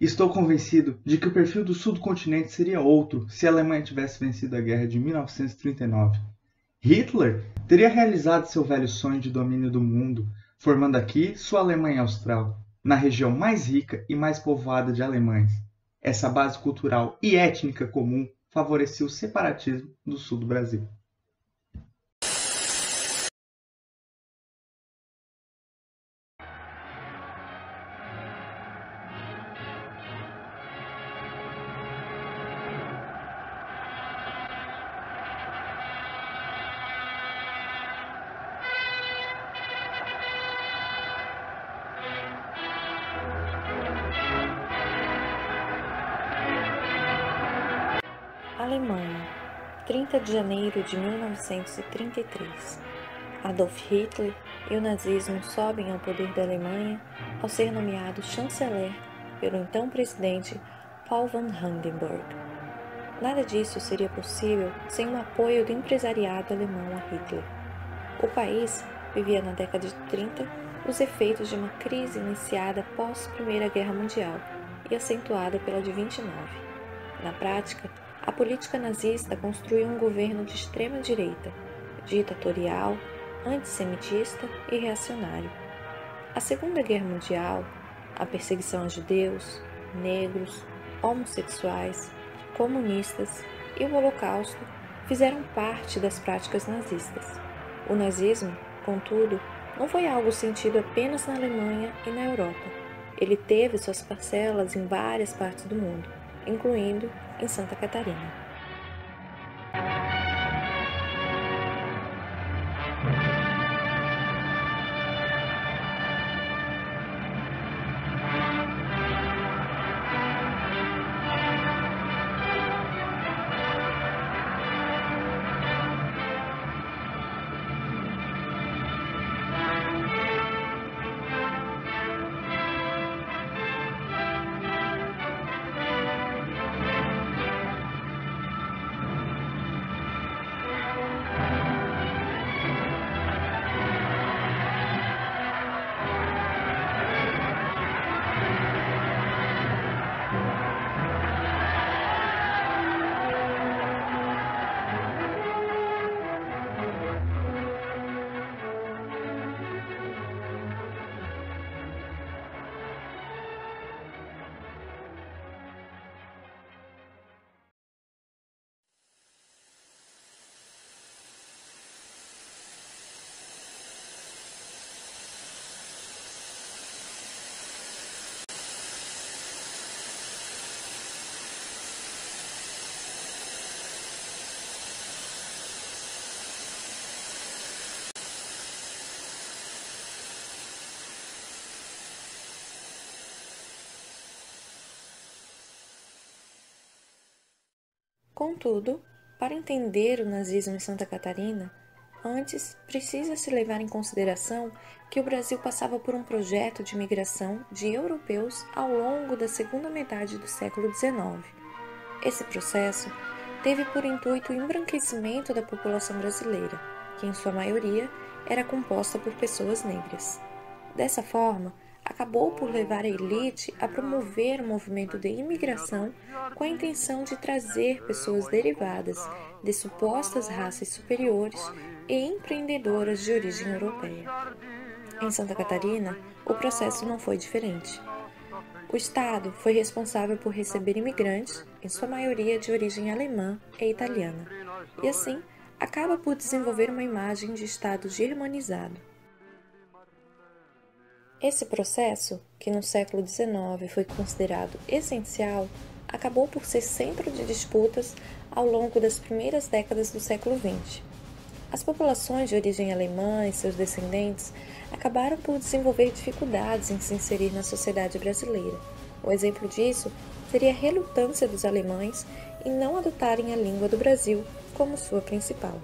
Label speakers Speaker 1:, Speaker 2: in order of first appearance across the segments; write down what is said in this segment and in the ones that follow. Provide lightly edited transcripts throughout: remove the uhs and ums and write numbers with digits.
Speaker 1: Estou convencido de que o perfil do sul do continente seria outro se a Alemanha tivesse vencido a guerra de 1939. Hitler teria realizado seu velho sonho de domínio do mundo, formando aqui sua Alemanha Austral, na região mais rica e mais povoada de alemães. Essa base cultural e étnica comum favorecia o separatismo do sul do Brasil.
Speaker 2: Alemanha, 30 de janeiro de 1933. Adolf Hitler e o nazismo sobem ao poder da Alemanha ao ser nomeado chanceler pelo então presidente Paul von Hindenburg. Nada disso seria possível sem o apoio do empresariado alemão a Hitler. O país vivia na década de 30 os efeitos de uma crise iniciada após a Primeira Guerra Mundial e acentuada pela de 29. Na prática, a política nazista construiu um governo de extrema-direita, ditatorial, antissemitista e reacionário. A Segunda Guerra Mundial, a perseguição a judeus, negros, homossexuais, comunistas e o Holocausto fizeram parte das práticas nazistas. O nazismo, contudo, não foi algo sentido apenas na Alemanha e na Europa. Ele teve suas parcelas em várias partes do mundo, incluindo em Santa Catarina. Contudo, para entender o nazismo em Santa Catarina, antes precisa-se levar em consideração que o Brasil passava por um projeto de migração de europeus ao longo da segunda metade do século XIX. Esse processo teve por intuito o embranquecimento da população brasileira, que em sua maioria era composta por pessoas negras. Dessa forma, acabou por levar a elite a promover o movimento de imigração com a intenção de trazer pessoas derivadas de supostas raças superiores e empreendedoras de origem europeia. Em Santa Catarina, o processo não foi diferente. O Estado foi responsável por receber imigrantes, em sua maioria de origem alemã e italiana, e assim acaba por desenvolver uma imagem de Estado germanizado. Esse processo, que no século XIX foi considerado essencial, acabou por ser centro de disputas ao longo das primeiras décadas do século XX. As populações de origem alemã e seus descendentes acabaram por desenvolver dificuldades em se inserir na sociedade brasileira. Um exemplo disso seria a relutância dos alemães em não adotarem a língua do Brasil como sua principal.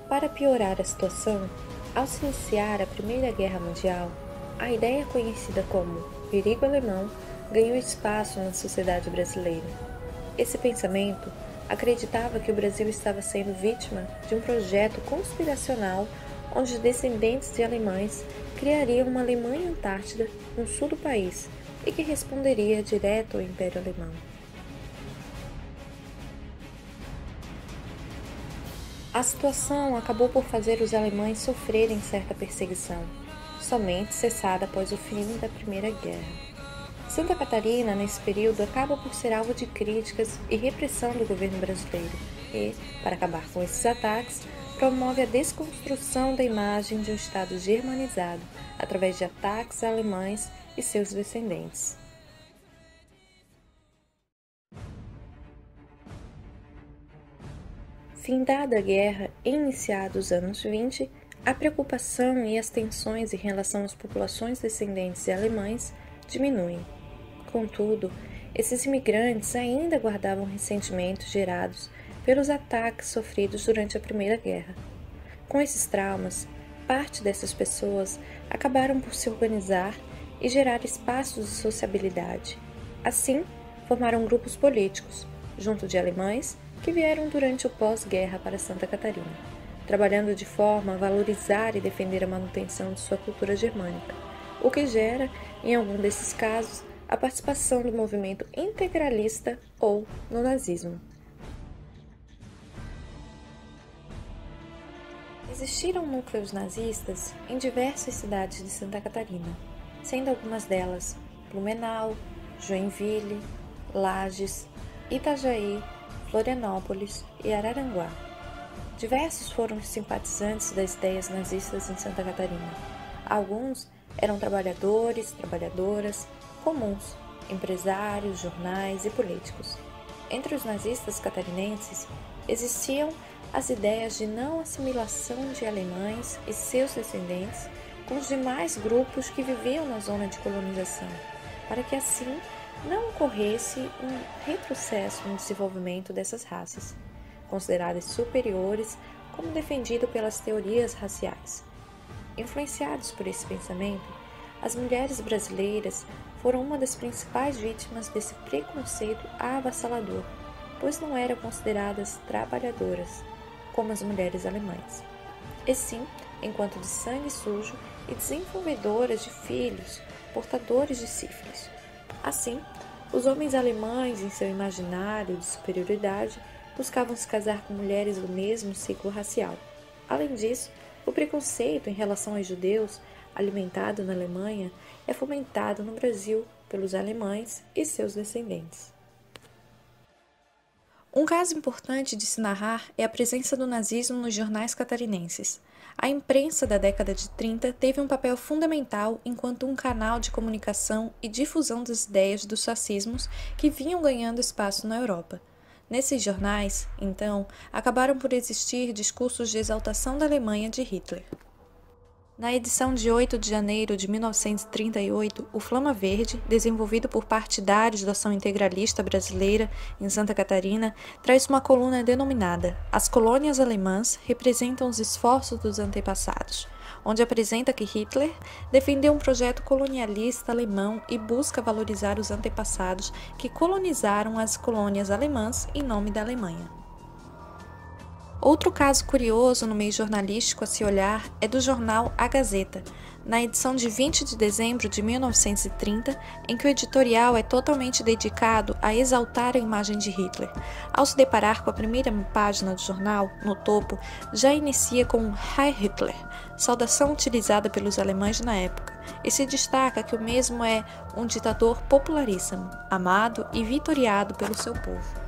Speaker 2: Para piorar a situação, ao se iniciar a Primeira Guerra Mundial, a ideia conhecida como perigo alemão ganhou espaço na sociedade brasileira. Esse pensamento acreditava que o Brasil estava sendo vítima de um projeto conspiracional onde descendentes de alemães criariam uma Alemanha Antártida no sul do país, e que responderia direto ao Império Alemão. A situação acabou por fazer os alemães sofrerem certa perseguição, somente cessada após o fim da Primeira Guerra. Santa Catarina, nesse período, acaba por ser alvo de críticas e repressão do governo brasileiro e, para acabar com esses ataques, promove a desconstrução da imagem de um Estado germanizado através de ataques a alemães e seus descendentes. Findada a guerra e iniciados os anos 20, a preocupação e as tensões em relação às populações descendentes de alemães diminuem. Contudo, esses imigrantes ainda guardavam ressentimentos gerados pelos ataques sofridos durante a Primeira Guerra. Com esses traumas, parte dessas pessoas acabaram por se organizar e gerar espaços de sociabilidade. Assim, formaram grupos políticos, junto de alemães que vieram durante o pós-guerra para Santa Catarina, trabalhando de forma a valorizar e defender a manutenção de sua cultura germânica, o que gera, em algum desses casos, a participação do movimento integralista ou no nazismo. Existiram núcleos nazistas em diversas cidades de Santa Catarina, sendo algumas delas Blumenau, Joinville, Lages, Itajaí, Florianópolis e Araranguá. Diversos foram os simpatizantes das ideias nazistas em Santa Catarina. Alguns eram trabalhadores, trabalhadoras, comuns, empresários, jornais e políticos. Entre os nazistas catarinenses existiam as ideias de não assimilação de alemães e seus descendentes com os demais grupos que viviam na zona de colonização, para que assim não ocorresse um retrocesso no desenvolvimento dessas raças, consideradas superiores, como defendido pelas teorias raciais. Influenciados por esse pensamento, as mulheres brasileiras foram uma das principais vítimas desse preconceito avassalador, pois não eram consideradas trabalhadoras, como as mulheres alemãs, e sim, enquanto de sangue sujo e desenvolvedoras de filhos, portadores de sífilis. Assim, os homens alemães, em seu imaginário de superioridade, buscavam se casar com mulheres do mesmo ciclo racial. Além disso, o preconceito em relação aos judeus, alimentado na Alemanha, é fomentado no Brasil pelos alemães e seus descendentes. Um caso importante de se narrar é a presença do nazismo nos jornais catarinenses. A imprensa da década de 30 teve um papel fundamental enquanto um canal de comunicação e difusão das ideias dos fascismos que vinham ganhando espaço na Europa. Nesses jornais, então, acabaram por existir discursos de exaltação da Alemanha de Hitler. Na edição de 8 de janeiro de 1938, o Flama Verde, desenvolvido por partidários da ação integralista brasileira em Santa Catarina, traz uma coluna denominada As Colônias Alemãs representam os esforços dos antepassados, onde apresenta que Hitler defendeu um projeto colonialista alemão e busca valorizar os antepassados que colonizaram as colônias alemãs em nome da Alemanha. Outro caso curioso no meio jornalístico a se olhar é do jornal A Gazeta, na edição de 20 de dezembro de 1930, em que o editorial é totalmente dedicado a exaltar a imagem de Hitler. Ao se deparar com a primeira página do jornal, no topo, já inicia com Heil Hitler, saudação utilizada pelos alemães na época, e se destaca que o mesmo é um ditador popularíssimo, amado e vitoriado pelo seu povo.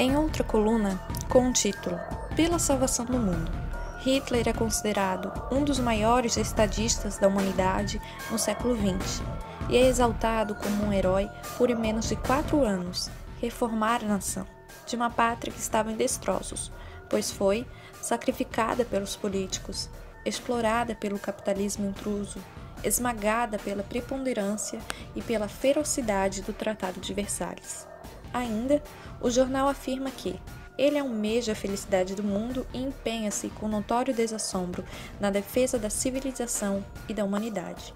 Speaker 2: Em outra coluna, com o título Pela Salvação do Mundo, Hitler é considerado um dos maiores estadistas da humanidade no século XX e é exaltado como um herói por em menos de 4 anos reformar a nação de uma pátria que estava em destroços, pois foi sacrificada pelos políticos, explorada pelo capitalismo intruso, esmagada pela preponderância e pela ferocidade do Tratado de Versalhes. Ainda, o jornal afirma que ele almeja a felicidade do mundo e empenha-se com notório desassombro na defesa da civilização e da humanidade.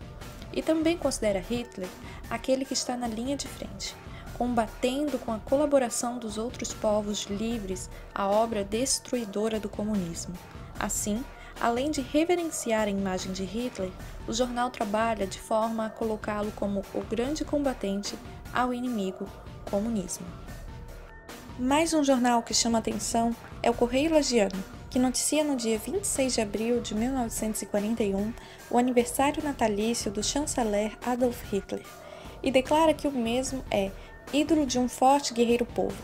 Speaker 2: E também considera Hitler aquele que está na linha de frente, combatendo com a colaboração dos outros povos livres a obra destruidora do comunismo. Assim, além de reverenciar a imagem de Hitler, o jornal trabalha de forma a colocá-lo como o grande combatente ao inimigo comunismo. Mais um jornal que chama atenção é o Correio Lagiano, que noticia no dia 26 de abril de 1941 o aniversário natalício do chanceler Adolf Hitler e declara que o mesmo é ídolo de um forte guerreiro povo.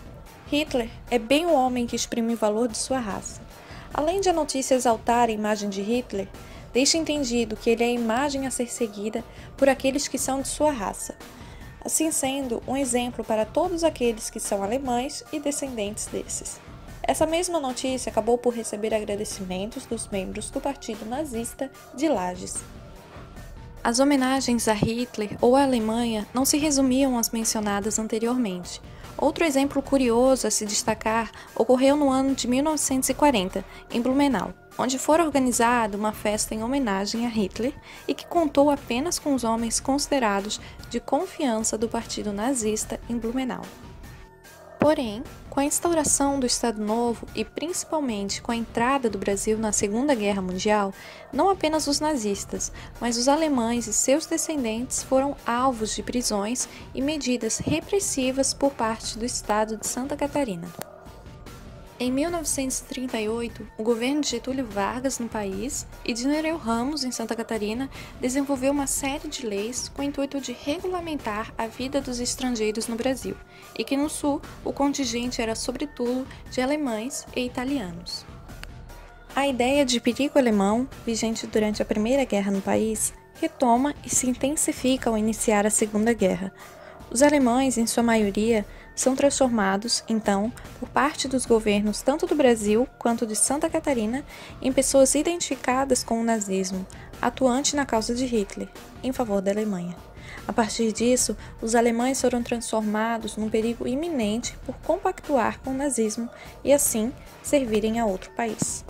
Speaker 2: Hitler é bem o homem que exprime o valor de sua raça. Além de a notícia exaltar a imagem de Hitler, deixa entendido que ele é a imagem a ser seguida por aqueles que são de sua raça, assim sendo um exemplo para todos aqueles que são alemães e descendentes desses. Essa mesma notícia acabou por receber agradecimentos dos membros do Partido Nazista de Lages. As homenagens a Hitler ou à Alemanha não se resumiam às mencionadas anteriormente. Outro exemplo curioso a se destacar ocorreu no ano de 1940, em Blumenau, onde fora organizada uma festa em homenagem a Hitler e que contou apenas com os homens considerados de confiança do Partido Nazista em Blumenau. Porém, com a instauração do Estado Novo e principalmente com a entrada do Brasil na Segunda Guerra Mundial, não apenas os nazistas, mas os alemães e seus descendentes foram alvos de prisões e medidas repressivas por parte do Estado de Santa Catarina. Em 1938, o governo de Getúlio Vargas no país e de Nereu Ramos em Santa Catarina desenvolveu uma série de leis com o intuito de regulamentar a vida dos estrangeiros no Brasil, e que no Sul o contingente era sobretudo de alemães e italianos. A ideia de perigo alemão, vigente durante a Primeira Guerra no país, retoma e se intensifica ao iniciar a Segunda Guerra. Os alemães, em sua maioria, são transformados, então, por parte dos governos tanto do Brasil quanto de Santa Catarina, em pessoas identificadas com o nazismo, atuante na causa de Hitler, em favor da Alemanha. A partir disso, os alemães foram transformados num perigo iminente por compactuar com o nazismo e, assim, servirem a outro país.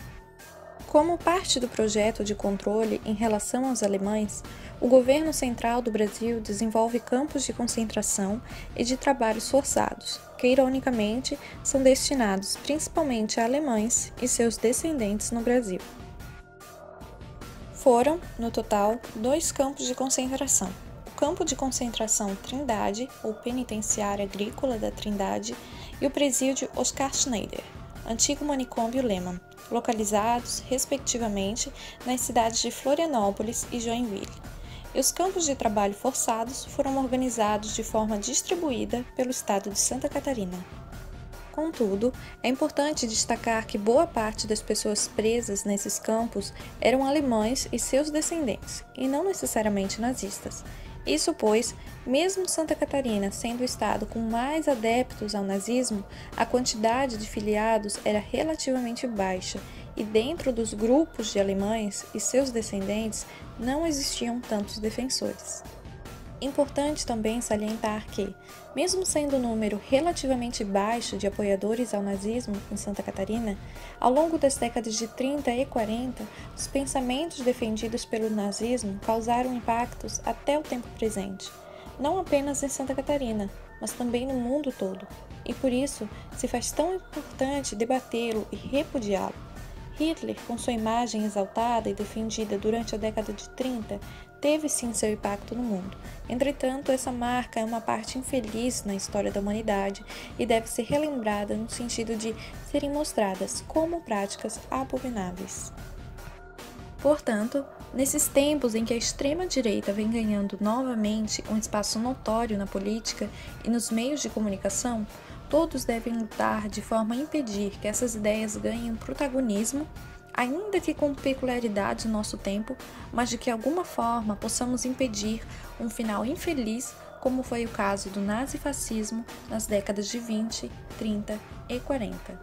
Speaker 2: Como parte do projeto de controle em relação aos alemães, o governo central do Brasil desenvolve campos de concentração e de trabalhos forçados, que ironicamente são destinados principalmente a alemães e seus descendentes no Brasil. Foram, no total, 2 campos de concentração. O campo de concentração Trindade, ou Penitenciária Agrícola da Trindade, e o presídio Oscar Schneider, antigo manicômio Lehmann, localizados, respectivamente, nas cidades de Florianópolis e Joinville. E os campos de trabalho forçados foram organizados de forma distribuída pelo estado de Santa Catarina. Contudo, é importante destacar que boa parte das pessoas presas nesses campos eram alemães e seus descendentes, e não necessariamente nazistas. Isso pois, mesmo Santa Catarina sendo o estado com mais adeptos ao nazismo, a quantidade de filiados era relativamente baixa e dentro dos grupos de alemães e seus descendentes não existiam tantos defensores. Importante também salientar que, mesmo sendo um número relativamente baixo de apoiadores ao nazismo em Santa Catarina, ao longo das décadas de 30 e 40, os pensamentos defendidos pelo nazismo causaram impactos até o tempo presente, não apenas em Santa Catarina, mas também no mundo todo, e por isso se faz tão importante debatê-lo e repudiá-lo. Hitler, com sua imagem exaltada e defendida durante a década de 30, teve sim seu impacto no mundo. Entretanto, essa marca é uma parte infeliz na história da humanidade e deve ser relembrada no sentido de serem mostradas como práticas abomináveis. Portanto, nesses tempos em que a extrema-direita vem ganhando novamente um espaço notório na política e nos meios de comunicação, todos devem lutar de forma a impedir que essas ideias ganhem protagonismo, ainda que com peculiaridades no nosso tempo, mas de que alguma forma possamos impedir um final infeliz, como foi o caso do nazifascismo nas décadas de 20, 30 e 40.